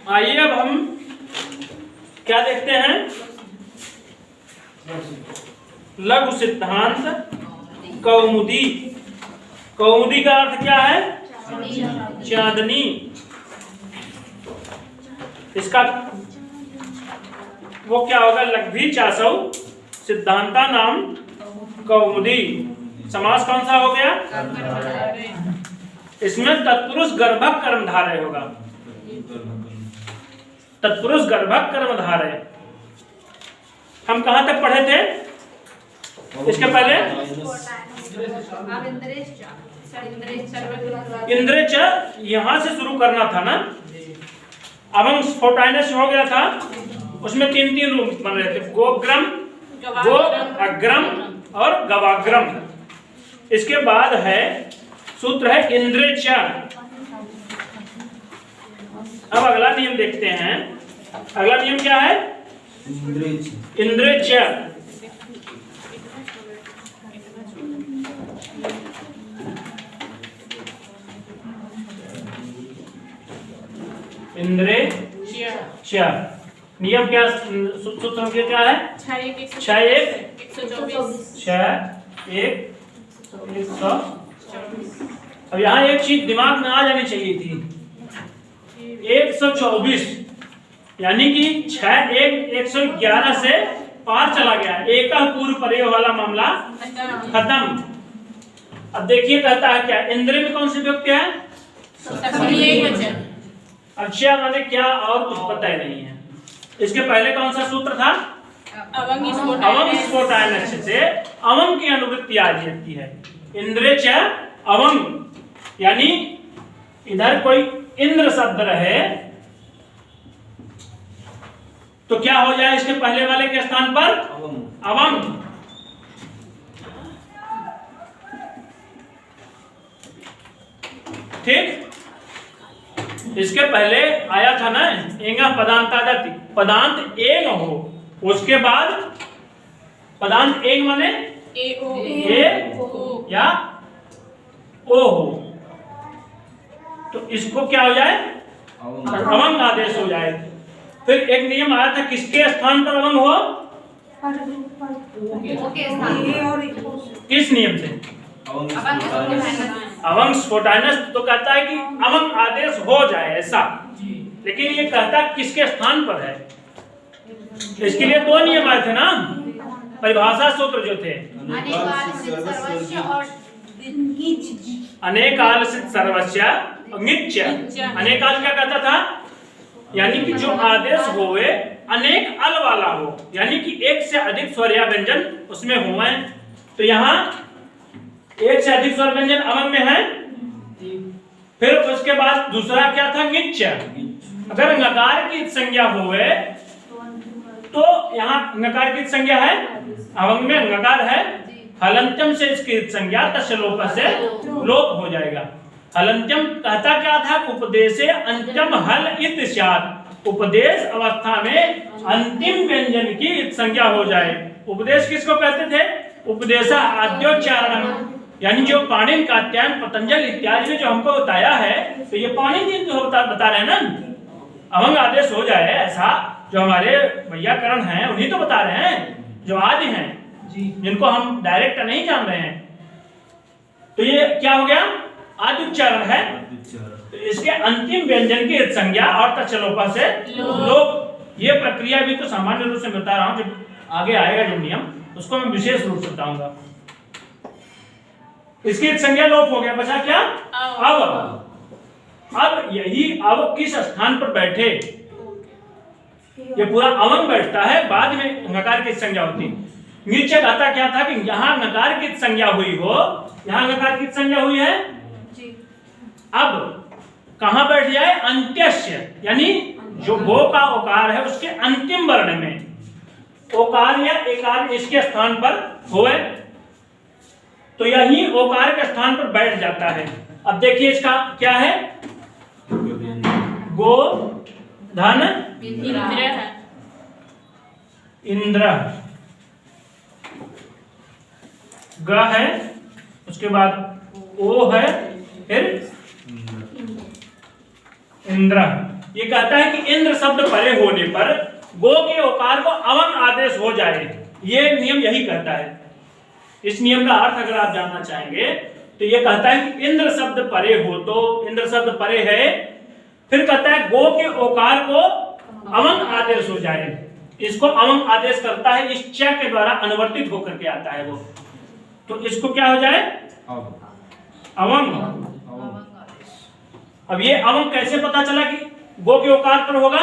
आइए अब हम क्या देखते हैं, लघु सिद्धांत कौमुदी। कौमुदी का अर्थ क्या है? चांदनी। इसका वो क्या होगा? लघ्वी चासौ सिद्धांता नाम कौमुदी। समास कौन सा हो गया? इसमें तत्पुरुष गर्भक कर्मधारय होगा। तत्पुरुष गर्भक कर्मधारय। हम कहां तक पढ़े थे इसके पहले? इंद्रेच यहां से शुरू करना था ना। अब हम स्फोटाइनस हो गया था, उसमें तीन तीन रूप बन रहे थे, गोग्रम, गो अग्रम और गवाग्रम। इसके बाद है सूत्र है इंद्रेच। अब अगला नियम देखते हैं। अगला नियम क्या है? इंद्रेच। इंद्रेच नियम क्या? सूत्र क्या है? 6-1-124। अब यहाँ एक चीज दिमाग में आ जानी चाहिए थी, 124 यानी कि 6-1-111 से पार चला गया। एक पूर्व प्रयोग वाला मामला खत्म। अब देखिए कहता है क्या? इंद्रिय में कौन सी विभक्ति है? अच्छा माने क्या? और कुछ पता ही नहीं है। इसके पहले कौन सा सूत्र था? अवंग स्फोटायनस्य से अवंग की अनुवृत्ति आ जाती है। इंद्रेच अवंग, यानी इधर कोई इंद्र शब्द रहे तो क्या हो जाए? इसके पहले वाले के स्थान पर अवंग। ठीक। इसके पहले आया था ना एंगा पदांतादति, पदांत एंग हो, उसके बाद पदांत एंग माने ए या ओ हो, तो इसको क्या हो जाए? अवंग आदेश हो जाए। फिर एक नियम आया था, किसके स्थान पर अवंग हो? किस नियम से? अवंग स्फोटाइनस तो कहता है कि अवंग आदेश हो जाए ऐसा, लेकिन ये कहता किसके स्थान पर है। इसके लिए दो नियम आए थे ना, परिभाषा सूत्र जो थे, अनेकालसित सर्वस्य ङिच्च। अनेकाल क्या कहता था? यानी कि जो आदेश होवे अनेक अल वाला हो, यानी कि एक से अधिक स्वर या व्यंजन उसमें हुए। तो यहाँ एक से अधिक स्वर व्यंजन अवंग में है। फिर उसके बाद दूसरा क्या था? ङिच्च। अगर नकार की संज्ञा होवे तो यहाँ नकार की संज्ञा है, अवंग में नकार है, हलंत्यम से इसकी संज्ञा तस्लोप से लोप हो जाएगा। हलंत्यम कहता क्या था? उपदेशे अंत्यम हल इत स्यात्। उपदेश अवस्था में अंतिम व्यंजन की संज्ञा हो जाए। उपदेश किसको कहते थे? उपदेशा आद्योच्चारण, यानी जो पाणिनि कात्यायन पतंजल इत्यादि ने जो हमको बताया है, तो ये पाणिनि जी जो बता रहे हैं ना, अवंग आदेश हो जाए ऐसा। जो हमारे वैयाकरण हैं उन्हीं तो बता रहे हैं, जो आदि हैं जिनको हम डायरेक्ट नहीं जान रहे हैं। तो ये क्या हो गया? आदि उच्चारण है, तो इसके अंतिम व्यंजन की संज्ञा और तच्छलोपा से लोप। ये प्रक्रिया भी तो सामान्य रूप से बता रहा हूं, जब आगे आएगा जो नियम उसको मैं विशेष रूप से बताऊंगा। इसकी संज्ञा लोप हो गया, बचा क्या? अब यही अब किस स्थान पर बैठे, ये पूरा अवंग बैठता है, बाद में नकार की संज्ञा होती। ङिच्च कहता क्या था कि यहाँ नकार की संज्ञा हुई हो, यहाँ नकार की संज्ञा हुई है, अब कहां बैठ जाए? अंत्यस्य, यानी जो गो का ओकार है उसके अंतिम वर्ण में ओकार या एकार इसके स्थान पर होए, तो यही ओकार के स्थान पर बैठ जाता है। अब देखिए इसका क्या है? गो धन इंद्र, ग है, उसके बाद ओ है, फिर इंद्र। ये कहता है कि इंद्र शब्द परे होने पर गो के ओकार को अवंग आदेश हो जाए। ये नियम यही कहता है। इस नियम का अर्थ अगर आप जानना चाहेंगे तो ये कहता है कि इंद्र शब्द परे हो, तो इंद्र शब्द परे है, फिर कहता है गो के ओकार को अवंग आदेश हो जाए। इसको अवंग आदेश करता है, इस च के द्वारा अनुवर्तित होकर के आता है वो, तो इसको क्या हो जाए? अवंग। अब ये अवंग कैसे पता चला कि गो के ओकार पर होगा?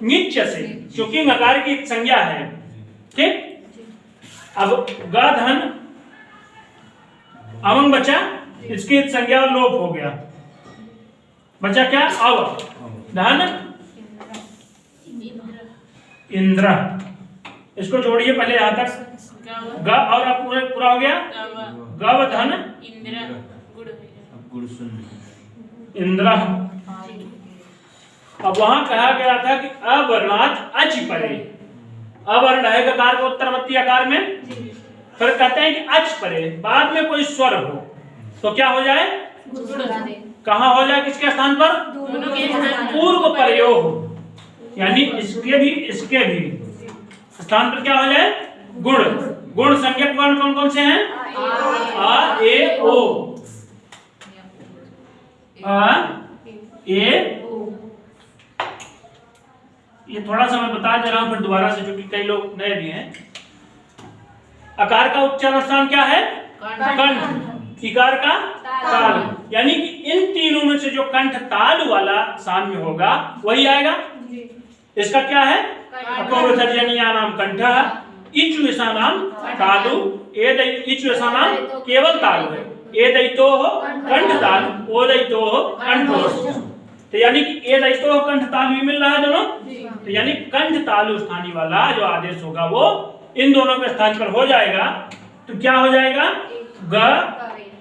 निच्च से, क्योंकि नकार की एक संज्ञा है। ठीक, अब ग धन अवंग बचा, इसकी संज्ञा लोप हो गया, बचा क्या? अव धन इंद्र। इसको जोड़िए पहले यहां तक, ग और अब पूरा हो गया गव धन इंद्र। अब वहां कहा गया था कि अवर्णात अच परे, अवर्ण रहेगा कार को उत्तरवर्ती आकार में, फिर कहते हैं कि अच परे, बाद में कोई स्वर हो तो क्या हो जाए? कहां हो जाए? किसके स्थान पर? पूर्व प्रयोग, यानी इसके भी स्थान पर क्या हो जाए? गुण। गुण संज्ञक वर्ण कौन कौन से हैं? आ ए ओ, आ ए। ये थोड़ा सा मैं बता दे रहा हूं फिर दोबारा से, क्योंकि कई लोग नए भी हैं। अकार का उच्चारण स्थान क्या है? कंठ। इकार का ताल, यानी कि इन तीनों में से जो कंठ ताल वाला स्थान में होगा वही आएगा। इसका क्या है? नाम कंठ, इचु ऐसा नाम तालु, इचु ऐसा नाम केवल तालु है। ए दैतो हो कंठ ताल, ओ दैतो हो कंठ, तो यानी कि ए दैतो हो कंठ ताल भी मिल रहा है दोनों, तो यानी कंठ तालु स्थानी वाला जो आदेश होगा वो इन दोनों के स्थान पर हो जाएगा। तो क्या हो जाएगा? ग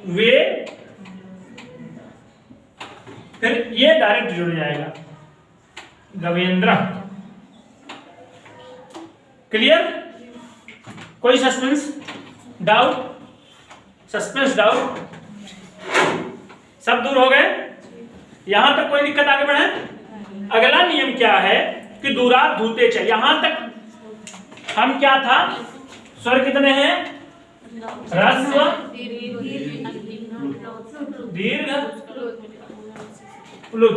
वे, फिर ये डायरेक्ट जुड़ जाएगा गवेंद्र। क्लियर? कोई सस्पेंस डाउट? सस्पेंस डाउट सब दूर हो गए? यहां तक कोई दिक्कत? आगे बढ़े। अगला नियम क्या है कि दूरात धूते च। यहां तक हम क्या था? स्वर कितने हैं? ह्रस्व, दीर्घ, प्लुत,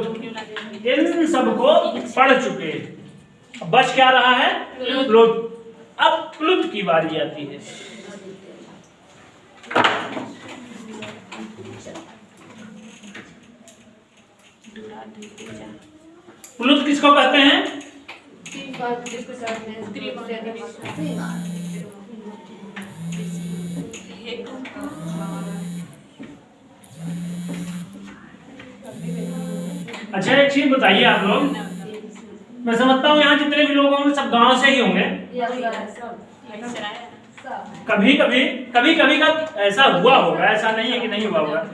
इन सबको पढ़ चुके। बच क्या रहा है? प्लुत। अब प्लुत की बारी आती है। प्लुत किसको कहते हैं? अच्छा एक चीज बताइए आप लोग, मैं समझता हूँ यहाँ जितने भी लोग होंगे सब गांव से ही होंगे। कभी कभी का ऐसा हुआ होगा, ऐसा नहीं है कि नहीं हुआ होगा।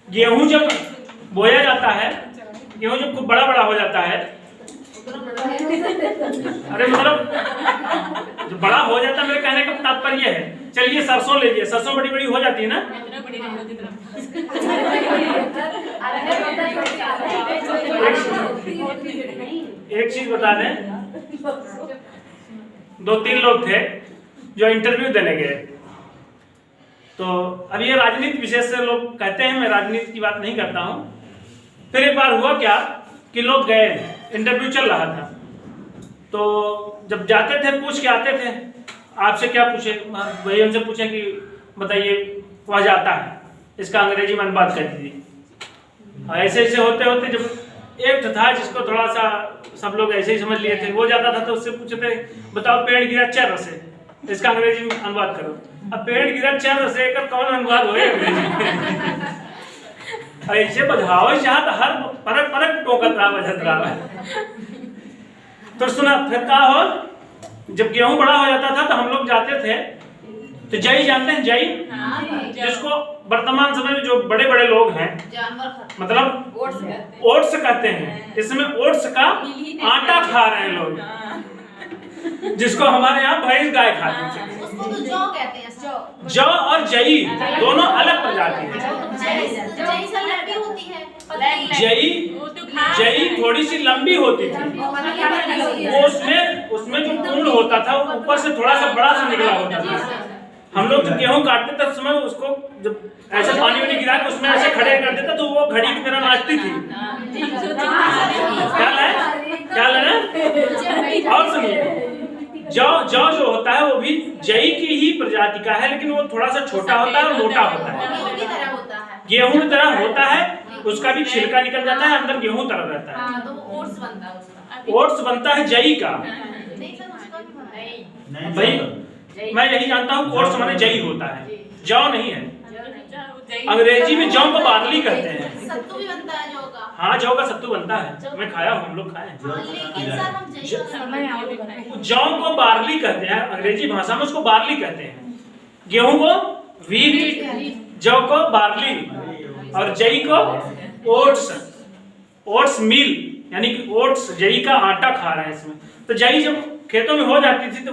गेहूं जब बोया जाता है, गेहूं जब खूब बड़ा हो जाता है, अरे मतलब जो बड़ा हो जाता है, मेरे कहने का तात्पर्य है, चलिए सरसों लीजिए, सरसों बड़ी बड़ी हो जाती है ना। एक चीज बता दें, 2-3 लोग थे जो इंटरव्यू देने गए, तो अब ये राजनीति विशेष से लोग कहते हैं, मैं राजनीति की बात नहीं करता हूँ। फिर एक बार हुआ क्या कि लोग गए, इंटरव्यू चल रहा था, तो जब जाते थे पूछ के आते थे, आपसे क्या पूछे? वही हमसे पूछे कि बताइए वह जाता है, इसका अंग्रेजी में अनुवाद कर दीजिए। ऐसे ऐसे होते होते जब एक था जिसको थोड़ा सा सब लोग ऐसे ही समझ लिए थे, वो जाता था तो उससे पूछते बताओ पेड़ गिरा चर से, इसका अंग्रेजी में अनुवाद करो। अब पेड़ गिरा चर से का कौन अनुवाद हो अंग्रेजी? ऐसे बजाओ तो हर परक टोकत रहा बजत रहा। तो सुना फिर क्या हो, जब गेहूं बड़ा हो जाता था तो हम लोग जाते थे, तो जई जानते हैं? जई, जिसको वर्तमान समय में जो बड़े बड़े लोग हैं, मतलब ओट्स कहते हैं, इसमें ओट्स का आटा खा रहे हैं लोग, जिसको हमारे यहाँ भैंस गाय खाती थी। उसको तो जौ कहते हैं। जौ और जई दोनों अलग प्रजाति हैं। जई से लंबी होती है जई जई थोड़ी सी लंबी होती थी, वो उसमें जो पूर्ण होता था वो ऊपर से थोड़ा सा बड़ा सा निकला होता था। हम लोग जब गेहूं काटते थे उस समय उसको जब ऐसे पानी में गिरा के उसमें ऐसे खड़े कर देते तो वो घड़ी की तरह नाचती थी। क्या लेना? और सुनिए, जौ जो होता है वो भी जई की ही प्रजाति का है, लेकिन वो थोड़ा सा छोटा होता है और मोटा होता है, गेहूं की तरह होता है। उसका भी छिलका निकल जाता है, अंदर गेहूं तरह रहता है। तो ओट्स बनता है उसका। ओट्स बनता है जई का। भाई मैं यही जानता हूँ ओट्स माने जई होता है, जौ नहीं है। अंग्रेजी में जौ को बार्ली कहते हैं। सत्तू भी बनता है जौ का। हाँ, जौ का सत्तू बनता है, मैं खाया हूँ, हम लोग खाए हैं। जौ को बार्ली कहते हैं, अंग्रेजी भाषा में उसको बार्ली कहते हैं। गेहूं को व्हीट, जौ को बार्ली और जई को ओट्स। ओट्स मिल यानी कि ओट्स जई का आटा खा रहे हैं इसमें। तो जई जब खेतों में हो जाती थी तो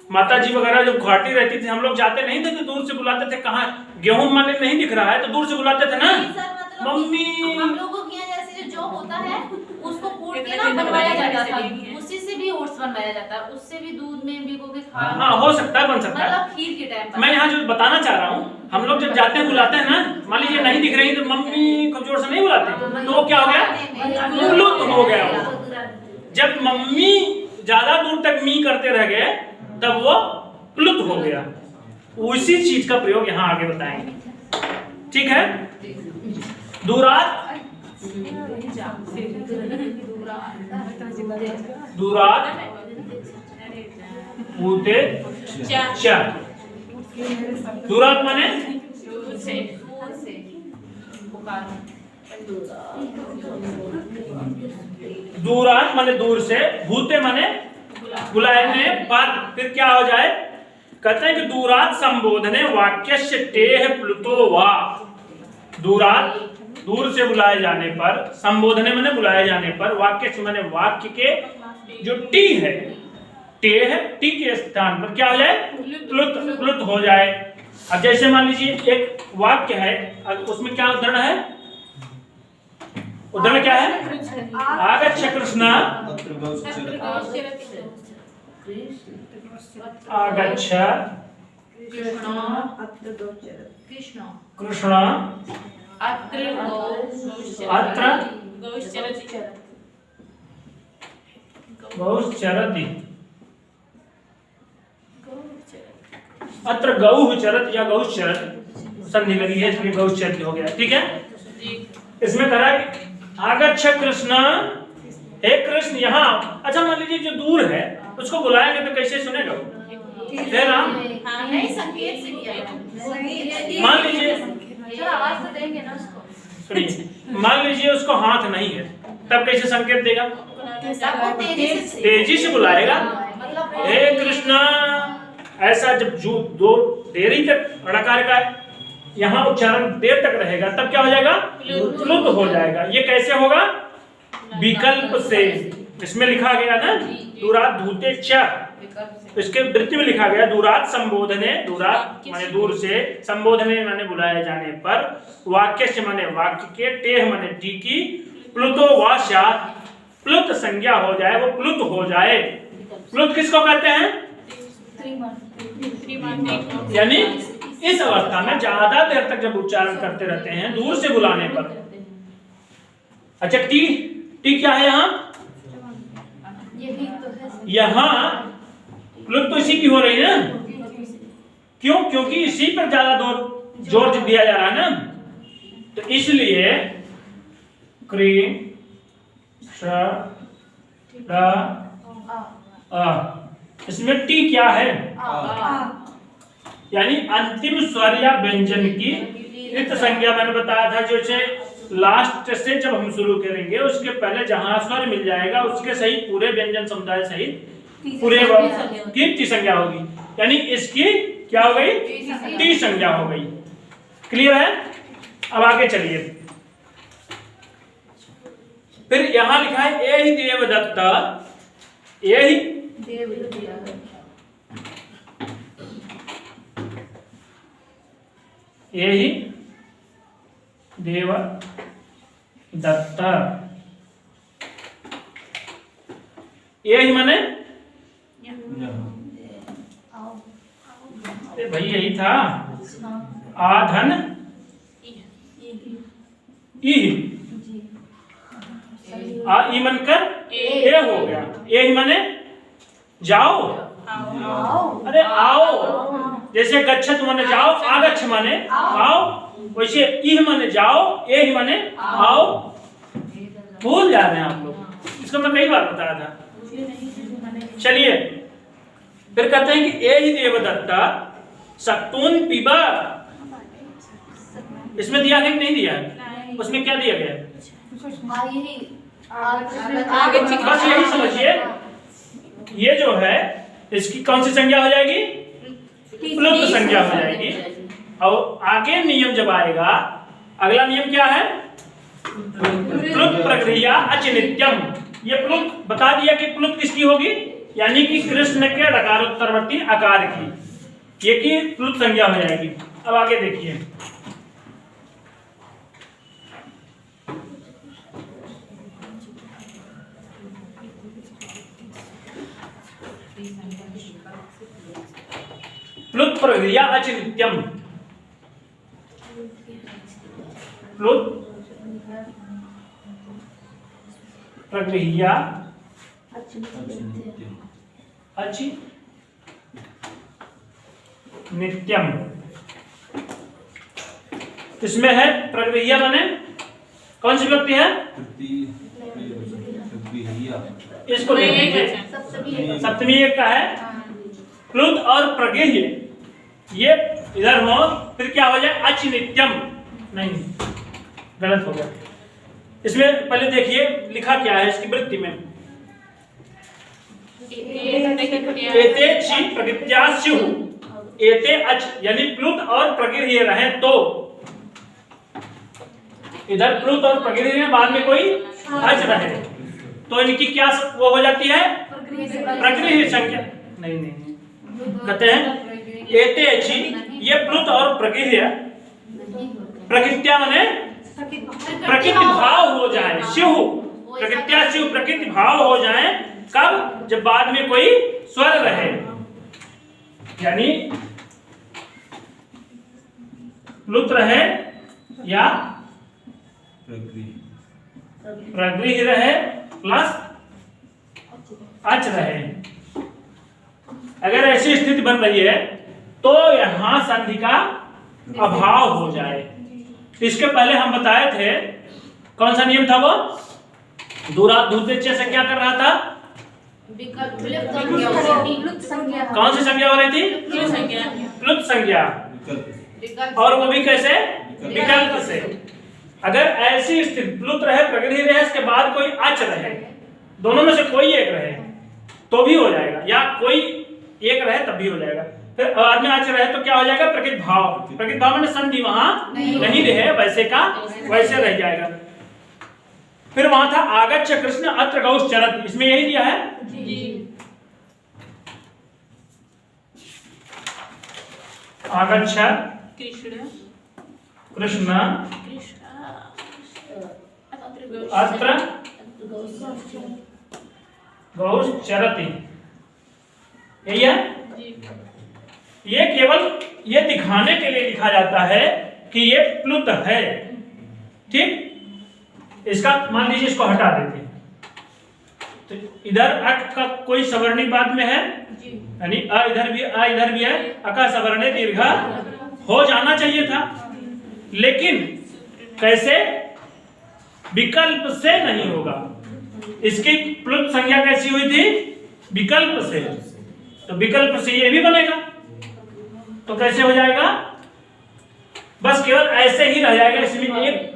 माता जी वगैरह जब घाटी रहती थी, हम लोग जाते नहीं थे तो दूर से बुलाते थे, कहाँ गेहूं माने नहीं दिख रहा है, तो दूर से बुलाते थे ना, मम्मी। हम लोगों के यहाँ जैसे जो होता है उसको कूट के ना बनवाया जाता था, उसी से भी ओट्स बनवाया जाता है, उससे भी दूध में भिगो के खा। हाँ, हो सकता है, बन सकता है, मतलब खीर के टाइम पर। मैं यहाँ जो बताना चाह रहा हूँ, हम लोग जब जाते हैं बुलाते हैं ना, मान लीजिए नहीं दिख रही तो मम्मी खूब जोर से नहीं बुलाते, तो वो क्या हो गया? लुप्त हो गया वो। जब मम्मी ज्यादा दूर तक मी करते रह गए तब वो प्लुत हो गया। उसी चीज का प्रयोग यहाँ आगे बताएंगे, ठीक है? दूरात ऊते च। दूरात माने दूरात माने दूर से, भूते माने बुलाने पर फिर क्या हो जाए? कहते हैं कि दूरात संबोधने वाक्यस्य टेह प्लुतो वा। दूरात दूर से बुलाए जाने पर, संबोधने माने बुलाए जाने पर, वाक्य माने वाक्य के जो टी है, टेह टी के स्थान पर क्या हो जाए? प्लुत हो जाए। अब जैसे मान लीजिए एक वाक्य है, उसमें क्या उदाहरण है? उदाहरण क्या है? आगच्छ कृष्ण, आगच्छ कृष्ण अत्र गौश्चरति। अत्र गौः चरत या गौश्चरत संधि लगी है, इसलिए गौश्चरति हो गया, ठीक है? इसमें कहा कि आगच्छ कृष्ण, हे कृष्ण यहाँ। अच्छा, मान लीजिए जो दूर है उसको बुलाएंगे तो कैसे सुनेगा? राम संकेत से किया। मान लीजिए, आवाज तो देंगे ना उसको। सुनिए, मान लीजिए उसको हाथ नहीं है, तब कैसे संकेत देगा? तेजी से बुलाएगा, हे कृष्णा। ऐसा जब जो दो देरी तक णकार का यहाँ उच्चारण देर तक रहेगा तब क्या हो जाएगा? प्लुत हो जाएगा। ये कैसे होगा? विकल्प से। इसमें लिखा गया ना दूरात धूते च, इसके वृत्ति में लिखा गया दूरात संबोधने, दूरात माने दूर से, संबोधने माने बुलाए जाने पर, वाक्य से माने वाक्य के, टेह माने टी की, प्लुतो वा स्यात्, प्लुत संज्ञा हो जाए, वो प्लुत हो जाए। प्लुत किसको कहते हैं? यानी इस अवस्था में ज्यादा देर तक जब उच्चारण करते रहते हैं दूर से बुलाने पर। अच्छा, टी टी क्या है यहाँ? यहाँ प्लुत तो इसी की हो रही है ना, क्यों? क्योंकि इसी पर ज्यादा जोर दिया जा रहा है ना, तो इसलिए क्री श इसमें टी क्या है? यानी अंतिम स्वर या व्यंजन की इत संज्ञा। मैंने बताया था जैसे लास्ट से जब हम शुरू करेंगे उसके पहले जहां स्वर मिल जाएगा उसके सहित पूरे व्यंजन समुदाय सहित पूरे की टी संज्ञा होगी। यानी इसकी क्या हो गई? टी संज्ञा हो गई। क्लियर है? अब आगे चलिए, फिर यहां लिखा है ए ही देवदत्त, ए ही यही देव दत्त, ये ही माने भाई यही था, आधन ई, आ ई बनकर ए हो गया, ए ही माने जाओ, अरे आओ, जैसे गच्छत माने जाओ, आगच्छ माने आओ, वैसे ई माने जाओ, ए ही माने आओ। भूल जा रहे हैं आप लोग, इसको मैं कई बार बताया था। चलिए फिर कहते हैं कि ए ही देवदत्ता सक्तून पिबा, इसमें दिया है कि नहीं दिया है? उसमें क्या दिया गया? बस यही समझिए, ये जो है इसकी कौन सी संज्ञा हो जाएगी? प्लुत संज्ञा हो जाएगी। और आगे नियम जब आएगा, अगला नियम क्या है? प्लुत प्रक्रिया अचिनित्यम। ये प्लुत बता दिया कि प्लुत किसकी होगी, यानी कि कृष्ण के डकारोत्तरवर्ती आकार की, ये की प्लुत संज्ञा हो जाएगी। अब आगे देखिए, प्लुत प्रक्रिया अचिनित्यम, प्लुत प्रक्रिया अचिनित्यम। इसमें है प्रक्रिया माने कौन सी विभक्ति है? इसको देख लीजिए, सप्तमी एक का है। प्लुत और प्रगेह्य ये इधर हो, फिर क्या हो जाए? अचिनित्यम। नहीं, गलत हो गया। इसमें पहले देखिए लिखा क्या है इसकी वृत्ति में, एते छि प्रकृत्या स्युः, एते अच, यानी प्लुत और प्रगेह्य रहे तो, इधर प्लुत और प्रगेह्य बाद में कोई अच रहे तो इनकी क्या वो हो जाती है? प्रगेह्य संज्ञा। नहीं नहीं, कहते हैं एते छि, ये प्लुत और प्रगेह्य प्रकृत्या माने प्रकृति भाव हो जाए, स्युः प्रकृत्या स्युः प्रकृति भाव हो जाए। कब? जब बाद में कोई स्वर रहे, यानी प्लुत रहे या प्रगृह्य रहे प्लस अच रहे। अगर ऐसी स्थिति बन रही है तो यहां संधि का अभाव हो जाए। इसके पहले हम बताए थे कौन सा नियम था वो? दूराद्भुतेच्छ से क्या कर रहा था? कौन सी संज्ञा हो रही थी? प्लुत संज्ञा। और वो भी कैसे? विकल्प से। अगर ऐसी स्थिति प्लुत रहे प्रगृह्य रहे इसके बाद कोई अच रहे, दोनों में से कोई एक रहे तो भी हो जाएगा, या कोई एक रहे तब भी हो जाएगा। फिर बाद में अच रहे तो क्या हो जाएगा? प्रकृत भाव। प्रकृत भाव में संधि वहां नहीं रहे, वैसे का वैसे रह जाएगा। फिर वहां था आगच्छ कृष्ण अत्र गौश्च चरति, इसमें यही दिया है जी। आगच्छ कृष्ण अत्र गौश्च चरति, यही है। ये केवल ये दिखाने के लिए लिखा जाता है कि ये प्लुत है, ठीक। इसका मान लीजिए इसको हटा देते हैं तो इधर अक का कोई सवर्णी बाद में है, यानी अ इधर भी है, अका सवर्णे दीर्घ हो जाना चाहिए था, लेकिन कैसे? विकल्प से नहीं होगा। इसकी प्लुत संज्ञा कैसी हुई थी? विकल्प से। तो विकल्प से ये भी बनेगा, तो कैसे हो जाएगा? बस केवल ऐसे ही रह जाएगा, इसमें एक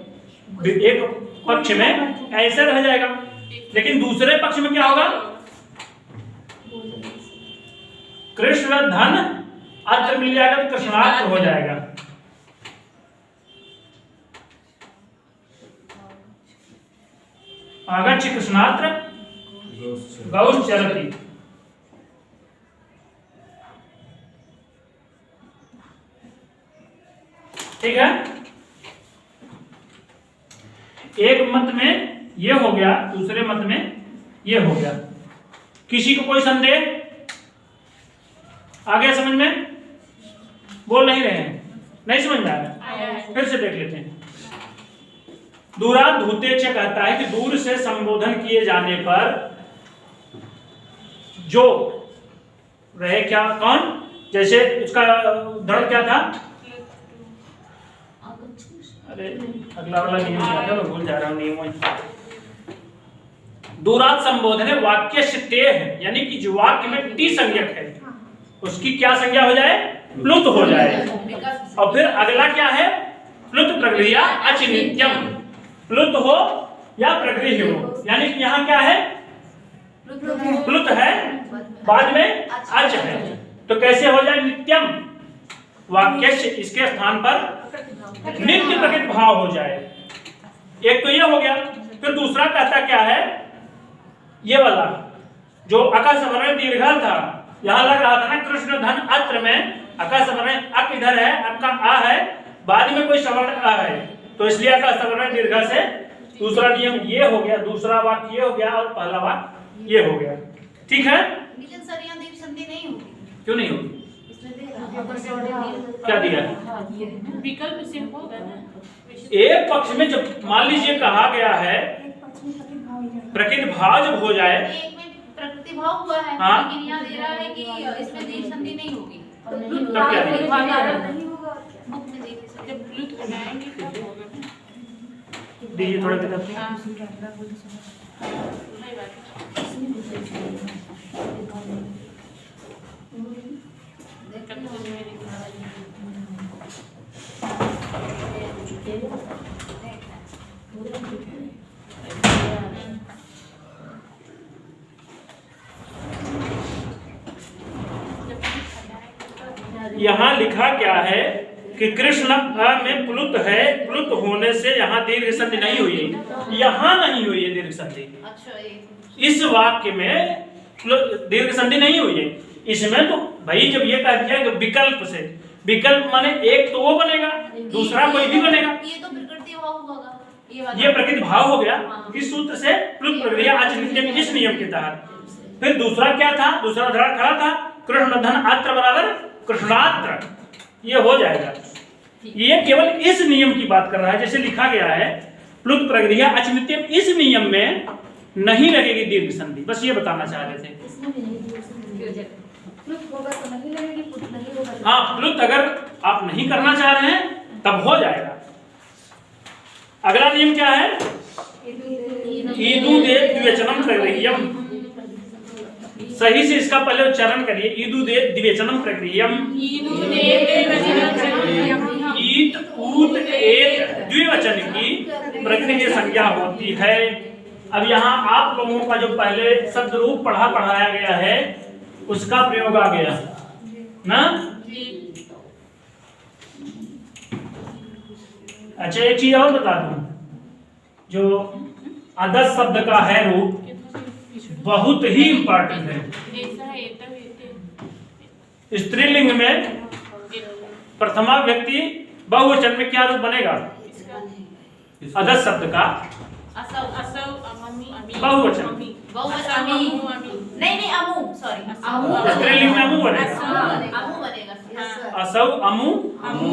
पक्ष में ऐसे रह जाएगा, लेकिन दूसरे पक्ष में क्या होगा? कृष्ण धन अत्र मिल जाएगा तो कृष्णार्थ हो जाएगा। आगच्छ कृष्णात्र गौश्च चरति, ठीक है। एक एक मत में ये हो गया, दूसरे मत में ये हो गया। किसी को कोई संदेह? आ गया समझ में? बोल नहीं रहे हैं? नहीं समझ में आया? फिर से देख लेते हैं। दूरात धूतेच कहता है कि दूर से संबोधन किए जाने पर जो रहे क्या, कौन? जैसे उसका उदाहरण क्या था? अरे अगला वाला नियम क्या था, मैं भूल जा रहा हूँ नियम। दूरात संबोधन है वाक्य ते है, यानी कि जो वाक्य में टी संज्ञक है उसकी क्या संज्ञा हो जाए? प्लुत हो जाए। और फिर अगला क्या है? प्लुत प्रक्रिया अचिनित्यम। प्लुत हो या प्रगृह्य हो, यानी कि यहाँ क्या है? प्लुत है, बाद में अच है, तो कैसे हो जाए? नित्यम। वाक्य इसके स्थान पर नित्य प्रकृत भाव हो जाए। एक तो ये हो गया। फिर दूसरा कहता क्या है? ये वाला जो अकाशवर्ण दीर्घा था, यहां लग रहा था ना कृष्ण धन अत्र में अकाशवर्ण अक इधर है, अक का आ है, बाद में कोई सवर्ण आ है, तो इसलिए अकाशवर्ण दीर्घा से दूसरा नियम ये हो गया, दूसरा वाक्य ये हो गया और पहला वाक्य ये हो गया। ठीक है? लेकिन सर यहाँ दीर्घ संधि नहीं होगी। क्यों नहीं होगी? क्या दिया? विकल्प से होगा ना। एक पक्ष में जब मान लीजिए कहा गया है प्रकृति भाव जब हो जाए, एक में प्रकृति भाव हुआ है, हाँ? लेकिन यहाँ दे रहा है कि इसमें दीर्घ संधि नहीं होगी। तब क्या है? बुक में देखिए सर। जब प्लुत बनाएंगे तब होगा ना। दीजिए थोड़ा देर। हाँ, सही बात यहाँ लिखा क्या है कि कृष्ण में प्लुत है, प्लुत होने से यहाँ दीर्घ संधि नहीं हुई है, यहाँ नहीं हुई है दीर्घ संधि। अच्छा, इस वाक्य में दीर्घ संधि नहीं हुई है। इसमें तो भाई जब ये कह दिया कि विकल्प से, विकल्प माने एक तो वो बनेगा, दूसरा कोई भी बनेगा। ये तो प्रकृति भाव होगा। ये प्रकृति भाव हो गया इस सूत्र से, प्लुत प्रक्रिया अचिनित्यम इस नियम के तहत। फिर दूसरा क्या था? दूसरा उदाहरण खड़ा था कृष्ण धन अत्र बराबर कृष्णात्र, ये हो जाएगा। ये केवल इस नियम की बात कर रहा है, जैसे लिखा गया है प्लुत प्रक्रिया अचिनित्यम, इस नियम में नहीं लगेगी दीर्घ संधि, बस ये बताना चाह रहे थे। हाँ, प्लुत अगर आप नहीं करना चाह रहे हैं तब हो जाएगा। अगला नियम क्या है? ईदु दे द्विवचनम प्रक्रियम। सही से इसका पहले उच्चारण करिए। ईदु दे द्विवचनम प्रक्रियम। ईत ऊत एत द्विवचन की प्रक्रिया संज्ञा होती है। अब यहाँ आप लोगों का जो पहले शब्द रूप पढ़ाया गया है उसका प्रयोग आ गया ना। अच्छा, एक चीज और बता दूं, जो अदस शब्द का है रूप बहुत ही इंपॉर्टेंट है। स्त्रीलिंग में प्रथमा व्यक्ति बहुवचन में क्या रूप बनेगा? अदस शब्द का बहुवचन। नहीं अमू, सॉरी अमू। स्त्रीलिंग में अमू बनेगा। अमू बनेगा। असौ अमू। अमू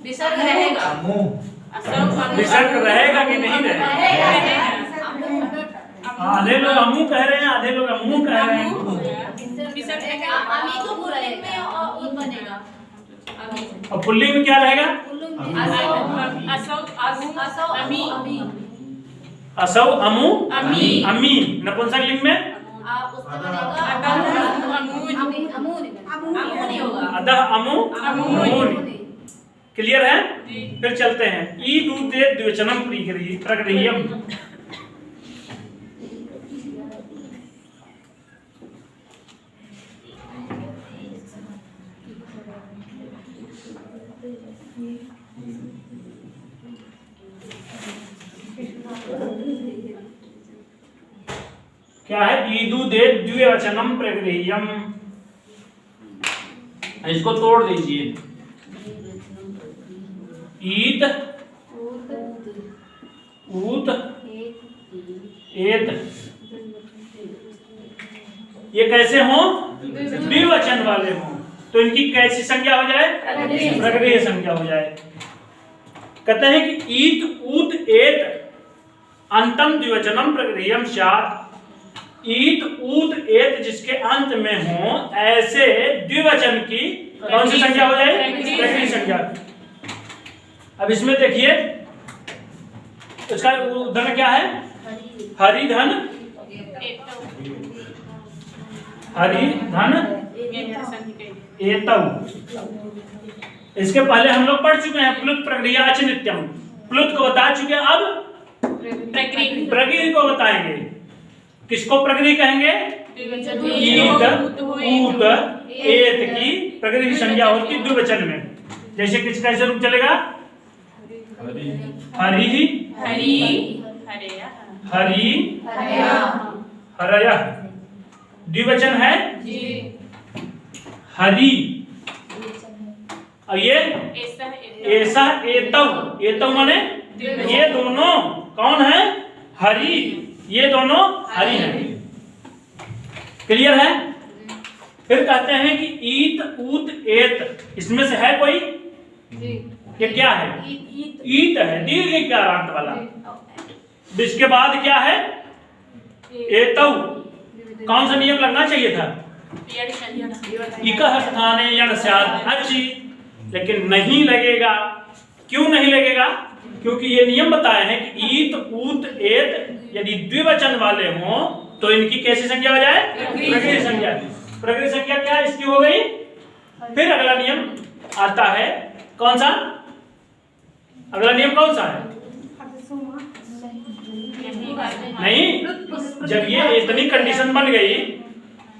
विसर्ग रहेगा। विसर्ग रहेगा कि नहीं रहेगा? आधे लोग अमू कह रहे हैं, आधे लोग अमू कह रहे हैं। अमी तो पुल्लिंग में और बनेगा। और पुल्लिंग में क्या रहेगा? असौ अमू अमी। नपुंसकलिंग में अदह अमू अमूनि। क्लियर है? फिर चलते हैं। ईदु दे द्विवचनम प्रक्रियम। क्या है? ईदु दे द्विवचनम प्रक्रियम। इसको तोड़ दीजिए। ईद ऊत एत, ये कैसे हो? द्विवचन वाले हो, तो इनकी कैसी संज्ञा हो जाए? प्रकृति संज्ञा हो जाए। कहते हैं कि ईत ऊत एत अंतम द्विवचनम प्रकृतियम स्यात्। ईत ऊत एत जिसके अंत में हो ऐसे द्विवचन की कौन सी संज्ञा हो जाए? प्रकृति संज्ञा। अब इसमें देखिए इसका उदाहरण क्या है? हरिधन, हरिधन एतौ। इसके पहले हम लोग पढ़ चुके हैं प्लुत प्रक्रिया च नित्यम, प्लुत को बता चुके हैं। अब प्रकृति को बताएंगे। किसको प्रकृति कहेंगे? ईत ऊत एत की प्रकृति संज्ञा होती द्विवचन में। जैसे किस कैसे रूप चलेगा? हरि हरि हरया, द्विवचन है हरि। और ये ऐसा एतव, एतव माने ये दोनों कौन है? हरि, ये दोनों हरि हैं। क्लियर है? फिर कहते हैं कि ईत ऊत एत, इसमें से है कोई? ये क्या है? ईत है, दीर्घ इकारांत वाला। इसके बाद क्या है? एतव। कौन सा नियम लगना चाहिए था? इकः स्थाने यण स्यात् अच्छी, लेकिन नहीं लगेगा। क्यों नहीं लगेगा? क्योंकि ये नियम बताए हैं कि ईत ऊत एत यदि द्विवचन वाले हों तो इनकी कैसी संज्ञा हो जाए? प्रकृति संज्ञा। प्रकृति संज्ञा क्या है? इसकी हो गई। फिर अगला नियम आता है, कौन सा? अगला नियम कौन सा है? नहीं, जब ये इतनी कंडीशन बन गई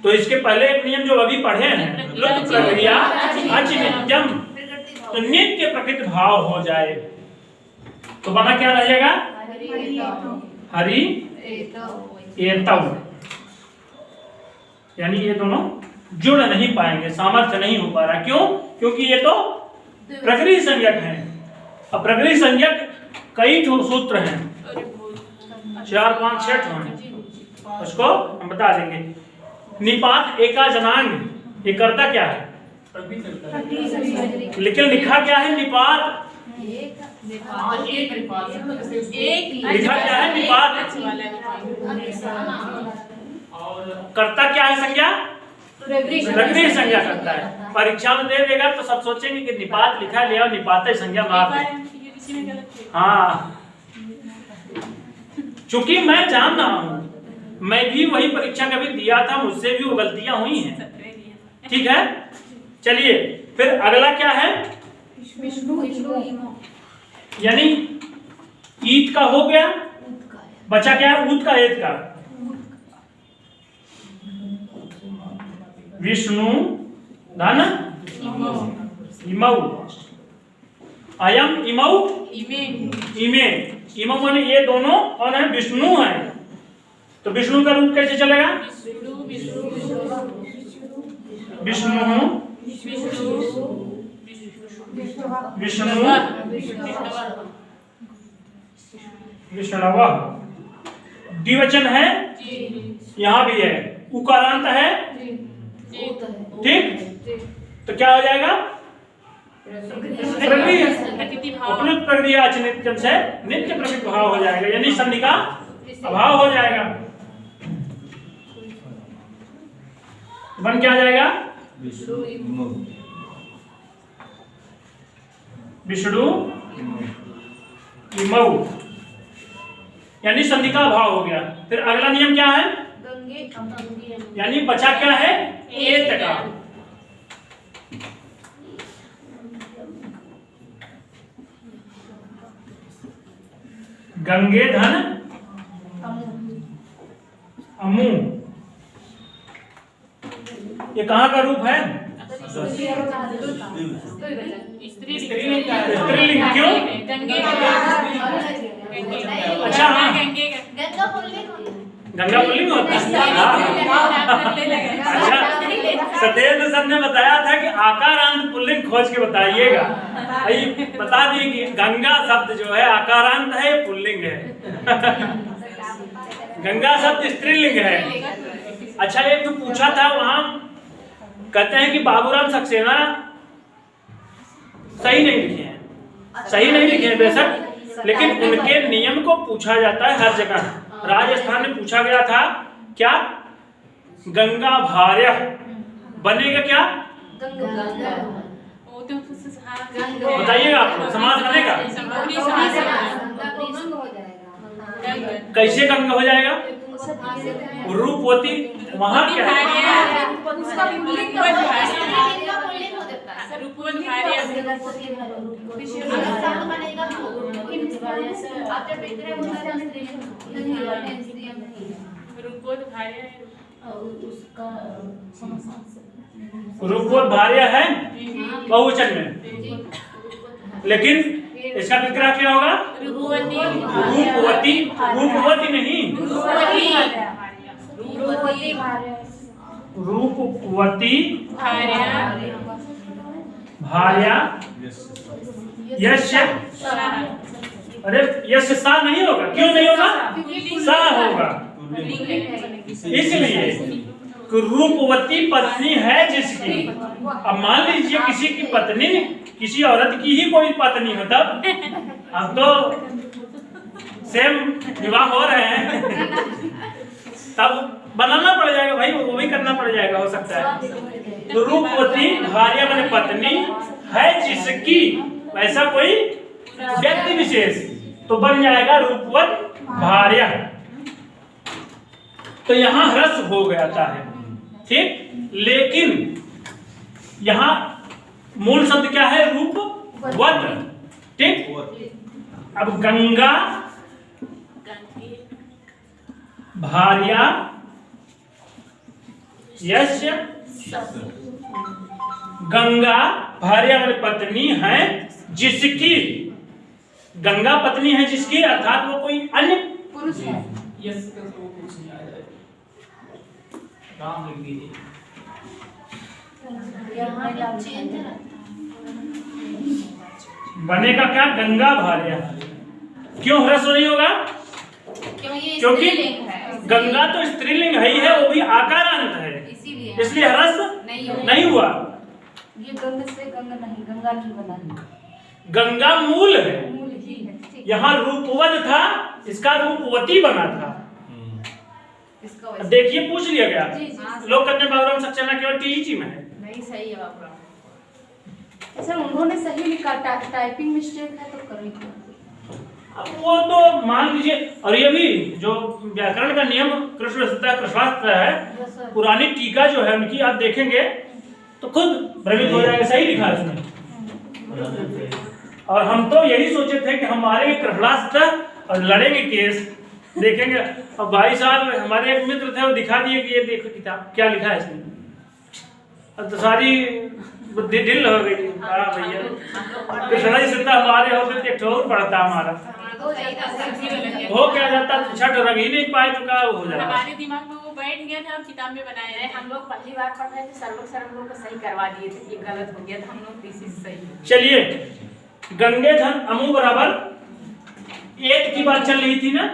तो इसके पहले एक नियम जो अभी पढ़े हैं, प्लुत प्रक्रिया अच नित्यम, तो नित्य प्रकृति भाव हो जाए तो बना क्या रहेगा? हरि एतव। यानी ये दोनों जुड़ नहीं पाएंगे, सामर्थ्य नहीं हो पा रहा। क्यों? क्योंकि ये तो प्रकृति संज्ञक है। अब प्रकृति संज्ञक कई सूत्र हैं, 4 5 6 हैं, उसको हम बता देंगे। निपात एका जनांग, ये करता क्या है? लेकिन लिखा क्या है? निपात। लिखा क्या है? निपात। करता क्या है? संज्ञा प्रकृति संज्ञा करता है। परीक्षा में दे देगा तो सब सोचेंगे कि निपात लिखा लिया और निपात संज्ञा मार दे। हाँ, चूंकि मैं जान रहा हूँ, मैं भी वही परीक्षा कभी दिया था, मुझसे भी वो गलतियां हुई हैं। ठीक है, चलिए फिर अगला क्या है? यानी ईत का हो गया, बचा क्या है? ऊत का एत का। विष्णु धन इमौ, अयम इमौ इमे। इमौ माने ये दोनों कौन है? विष्णु है। तो विष्णु का रूप कैसे चलेगा? विष्णु विष्णु विष्णव। द्विवचन है, यहाँ भी है, उकारांत है। ठीक, तो क्या हो जाएगा? प्लुत प्रक्रिया अच नित्यम से नित्य प्रकृति भाव हो जाएगा, यानी संधि का अभाव हो जाएगा। बन क्या जाएगा? विष्णु इमौ, यानी संधि का अभाव हो गया। फिर अगला नियम क्या है? यानी बचा क्या है? एत का। गंगे धन अमू, ये कहाँ का रूप है? स्त्रीलिंग। क्यों? अच्छा, हाँ, गंगा पुल्लिंग होता है। अच्छा, सत्येंद्र सर ने बताया था कि आकारांत पुल्लिंग खोज के बताइएगा। भाई बता दिए कि गंगा शब्द जो है आकारांत है, पुल्लिंग है। गंगा शब्द स्त्रीलिंग है। अच्छा, एक तो पूछा था वहां, कहते हैं कि बाबूराम सक्सेना सही नहीं लिखे हैं, सही नहीं लिखे हैं बेशक, लेकिन उनके नियम को पूछा जाता है हर जगह। राजस्थान में पूछा गया था क्या, गंगा भार्य बनेगा क्या, बताइएगा आप, समाज बनेगा कैसे, गंगा हो जाएगा रूपवती, वहां क्या है रूपवत भार्य है बहुवचन में, लेकिन इसका विग्रह क्या होगा, रूपवती, रूपवती नहीं, रूपवती भार्या यस्य, अरे यस्य सा नहीं होगा, क्यों नहीं होगा, सा होगा, इसलिए रूपवती पत्नी है जिसकी। अब मान लीजिए किसी की पत्नी, किसी औरत की ही कोई पत्नी हो, तब अब तो सेम विवाह हो रहे हैं, तब बनाना पड़ जाएगा भाई, वो भी करना पड़ जाएगा, हो सकता है। तो रूपवती भार्या माने पत्नी है जिसकी, ऐसा कोई व्यक्ति विशेष, तो बन जाएगा रूपवत भार्या। तो यहां ह्रस्व हो जाता है, ठीक, लेकिन यहां मूल शब्द क्या है, रूपवत, ठीक। अब गंगा भार्या यस्य, गंगा भार्या वाली पत्नी है जिसकी, गंगा पत्नी है जिसकी, अर्थात वो कोई अन्य पुरुष है। नाम लिख दीजिए। बनेगा क्या, गंगा भार्या। क्यों ह्रस्व नहीं होगा, क्योंकि गंगा तो स्त्रीलिंग है ही है, वो भी आकारांत है, इसलिए ह्रस्व नहीं हुआ। ये गंगा से गंगा नहीं, गंगा नहीं बना, गंगा मूल है, यहाँ रूपवत था, इसका रूपवती बना था। देखिए पूछ लिया गया, लोग कहते हैं बाबूराम सक्सेना केवल टीईटी में है, नहीं सही है बाबूराम। सर उन्होंने सही लिखा, टाइपिंग मिस्टेक है तो कर ली। अब वो तो मान लीजिए, और ये भी जो व्याकरण का नियम कृष्णशास्त्र है, पुरानी टीका जो है उनकी आप देखेंगे तो खुद भ्रमित हो जाएगा, सही लिखा है उसने। और हम तो यही सोचे थे कि हमारे कृष्णशास्त्र और लड़ेंगे केस, देखेंगे। अब भाई साहब हमारे एक मित्र थे, वो दिखा दिए कि ये देखो किताब क्या लिखा है इसमें, अब तो सारी बुद्धि ढिल हो गई। हाँ भैया, कृष्णा जी सीता हमारे होते थे, ठोर पड़ता हमारा, हो क्या जाता, छठ रंग ही नहीं पाए तो क्या हो जाता, हमारे दिमाग में वो बैठ गया था और किताब में बनाया है। हम लोग पहली बार पढ़ रहे थे, सर लोग को सही करवा दिए थे, ये गलत हो गया था, हम लोग थीसिस सही। चलिए, गंगे धन अमु बराबर एत की बात चल रही थी ना,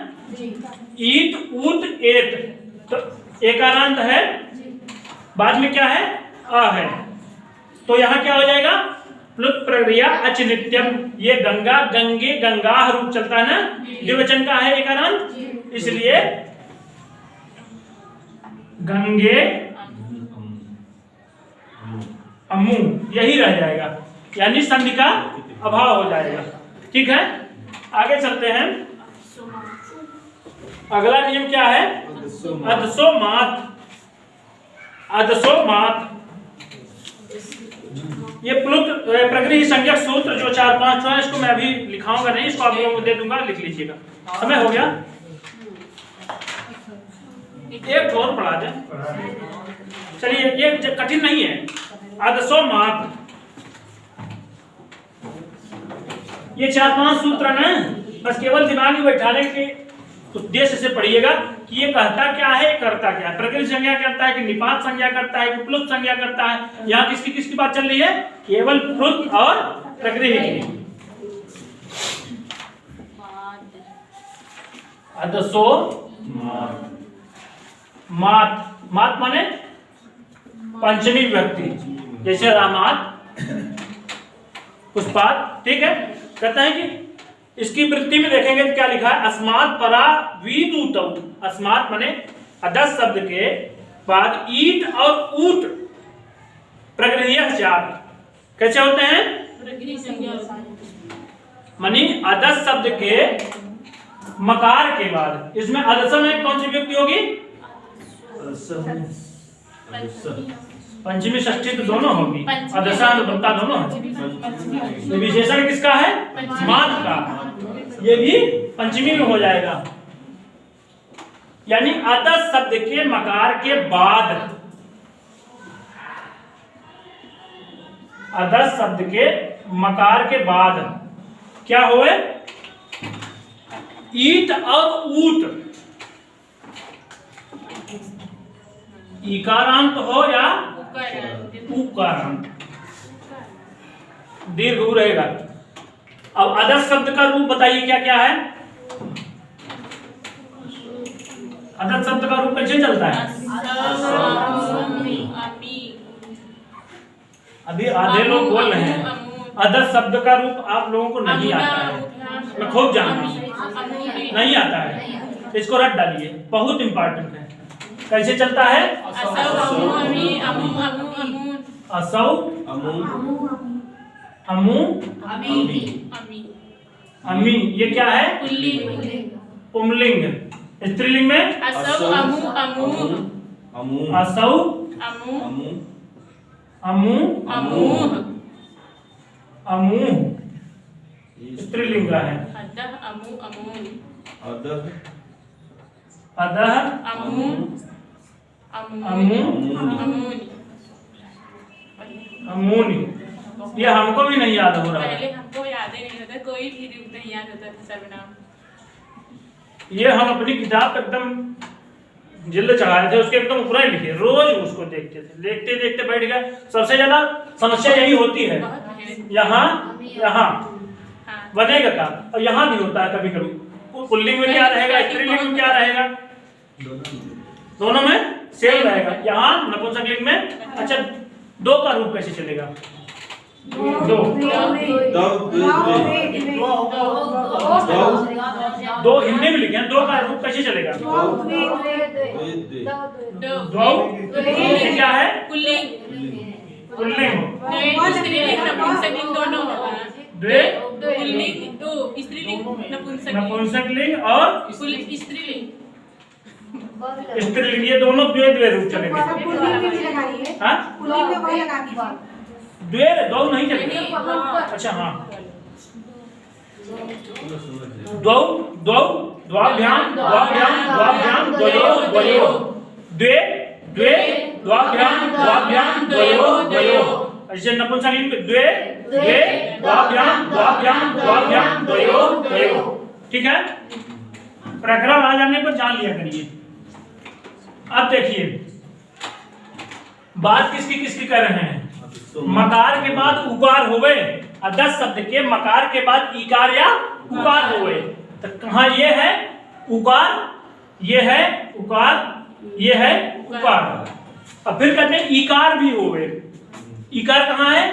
ईट ऊत एत, तो एकारांत है, बाद में क्या है, अ है, तो यहाँ क्या हो जाएगा, प्लुत प्रक्रिया अच नित्यम। ये गंगा, गंगे, गंगाह रूप चलता है ना, द्विवचन का है एकारांत, इसलिए गंगे अम्मू यही रह जाएगा, यानी संधि का अभाव हो जाएगा। ठीक है, आगे चलते हैं। अगला नियम क्या है, अदसोमात। अदसोमात ये प्लुत प्रकृति संज्ञक सूत्र जो 4-5 है, इसको मैं अभी लिखाऊंगा नहीं, इसको आप लोगों को दे दूंगा, लिख लीजिएगा। समय हो गया, एक और पढ़ा दें। चलिए, ये कठिन नहीं है। अदसोमात, ये 4-5 सूत्र ना, बस केवल दिमाग में बैठाने के उद्देश्य से पढ़िएगा कि ये कहता क्या है, ये करता क्या है। प्रकृति संज्ञा करता है कि निपात संज्ञा करता है कि प्लुत संज्ञा करता है। यहाँ किसकी किसकी बात चल रही है? केवल प्लुत और प्रकृति की। अदसो मात, मात माने पंचमी विभक्ति, जैसे रामात, पुष्पात। ठीक है, कहते हैं कि इसकी वृत्ति में देखेंगे तो क्या लिखा है? अस्मात् परा विदूतौ। अस्मात् माने अदस शब्द के बाद ईट और ऊट प्रकृतियः स्यात्। कैसे होते हैं? मानी अदस शब्द के मकार के बाद, इसमें अदसम में कौन सी विभक्ति होगी? पंचमी षष्ठी तो दोनों होगी, अदसा अनुबंधा दोनों होगी। विशेषण किसका है? मात का, ये भी पंचमी में हो जाएगा। यानी अदस शब्द के मकार के बाद, अदस शब्द के मकार के बाद क्या हुए? ईट और ऊट, इकारांत हो या उकारांत, दीर्घ ऊ रहेगा। अब अदस शब्द का रूप बताइए क्या क्या है? अदस शब्द का रूप कैसे चलता है? अभी आधे लोग बोल रहे हैं अदस शब्द का रूप आप लोगों को नहीं आता है, मैं खूब जानता हूं, नहीं आता है, इसको रट डालिए, बहुत इंपॉर्टेंट है। कैसे चलता है? असौ अमू अमी। ये क्या है? पुंलिंग। स्त्रीलिंग में असौ अमू अमूह, स्त्रीलिंग का है। अदह अमूनी। ये हमको भी नहीं याद हो रहा है, पहले हमको याद ही नहीं होता, कोई भी रूप नहीं याद होता था सर्वनाम। ये हम अपनी किताब एकदम जिल्द चढ़ाए थे, उसके एकदम ऊपर ही लिखे, रोज उसको देखते थे, देखते देखते बैठ गए। सबसे ज्यादा समस्या यही होती है, यहाँ यहाँ बनेगा का, और यहाँ भी होता है कभी कभी। पुल्लिंग में क्या रहेगा, स्त्रीलिंग में क्या रहेगा? दोनों में सेम रहेगा। यहाँ नपुंसकलिंग में अच्छा दो का रूप कैसे चलेगा? दो दो हिंदी में लिखे हैं, दो का रूप कैसे चलेगा? दो क्या है? पुल्लिंग, स्त्रीलिंग नपुंसकलिंग दोनों होगा। द्वे पुल्लिंग, दो स्त्रीलिंग नपुंसकलिंग और स्त्रीलिंग, स्त्रीलिंग, ये दोनों द्वे द्वे रूप चलेंगे। हाँ, द्वे दो नहीं चलेगा। अच्छा हाँ, द्वौ द्वौ द्वाभ्याम द्वाभ्याम द्वाभ्याम द्वयोः द्वयोः, द्वे द्वे द्वाभ्याम द्वाभ्याम द्वयोः द्वयोः। ऐसे नपुंसकलिंग में द्वे द्वे द्वाभ्याम द्वाभ्याम द्वाभ्याम द्वयोः द्वयोः। ठीक है, प्रकरण आ जाने पर जान लिया करिए। अब देखिए बात किसकी किसकी कर रहे हैं? मकार के बाद उकार हुए, अदस शब्द के मकार के बाद इकार या उकार हुए। तो कहाँ ये है उकार, ये है उकार, ये है उकार। अब फिर कहते हैं इकार भी हुए। इकार कहाँ है?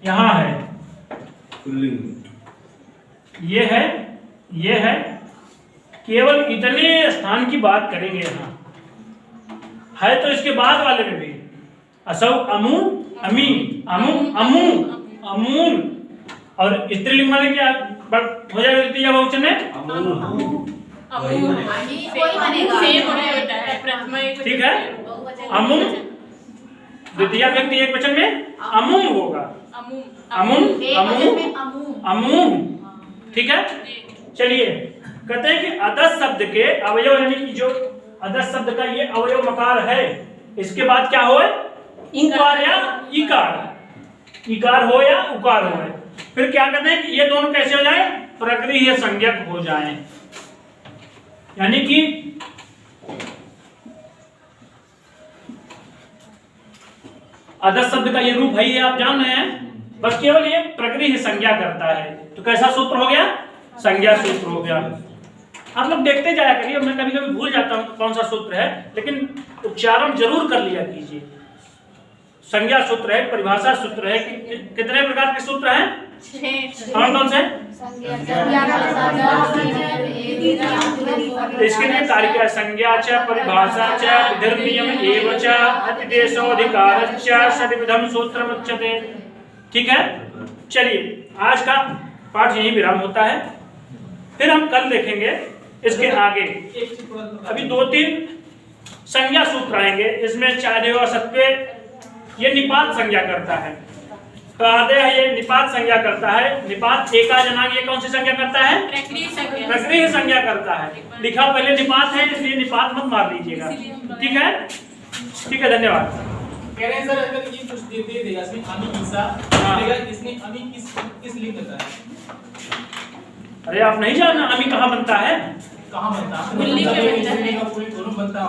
यहाँ है, ये है, ये है। केवल इतने स्थान की बात करेंगे यहाँ, है तो इसके बाद वाले में भी असौ अमू अमी अमू अमू अमून। और स्त्रीलिंग वाले क्या हो जाएगा? तृतीया बहुवचन में ठीक है, अमूम। द्वितीय व्यक्ति एक वचन में अमूम होगा, अमूम अमूम अमूम। ठीक है, चलिए कहते हैं कि अदस शब्द के अवयव, यानी कि जो अदस शब्द का ये अवयव मकार है, इसके बाद क्या हो? उकार या इकार, इकार हो या उकार हो। फिर क्या कहते हैं कि ये दोनों कैसे हो जाए? प्रकृति संज्ञक हो जाए। यानी कि आदर्श शब्द का ये रूप है, ये आप जान रहे हैं। बस केवल ये प्रकृति संज्ञा करता है। तो कैसा सूत्र हो गया? संज्ञा सूत्र हो गया। आप लोग देखते जाया करिए, मैं कभी कभी भूल जाता हूँ कौन सा सूत्र है, लेकिन उच्चारण जरूर कर लिया कीजिए। संज्ञा सूत्र है, परिभाषा सूत्र है, कितने प्रकार के सूत्र हैं? 6 कौन कौन से? इसके लिए कार्य क्या? संज्ञा च, परिभाषा च, विधिर्नियम एव च, अतिदेशोधिकार च, षड्विधम सूत्रम उच्यते। ठीक है, चलिए आज का पाठ यहीं विराम होता है, फिर हम कल देखेंगे इसके आगे। अभी 2-3 संज्ञा सूत्र आएंगे, इसमें चाहे और सत्वे ये निपात संज्ञा करता है, प्रादेय ये निपात संज्ञा करता है, निपात एका जनांग ये कौन सी संज्ञा करता है? प्रकृति संज्ञा करता है। लिखा पहले निपात है, इसलिए निपात मत मार लीजिएगा। ठीक है, ठीक है, धन्यवाद। कह रहे हैं सर अगर ये कुछ दे देगा इसमें अमी ईसा देगा, इसमें अमी किस लिंग होता है? अरे आप नहीं जानना अमी कहाँ बनता है? कहाँ बनता है? गुल्ली पे बनता है। कोई दोनों बनता है।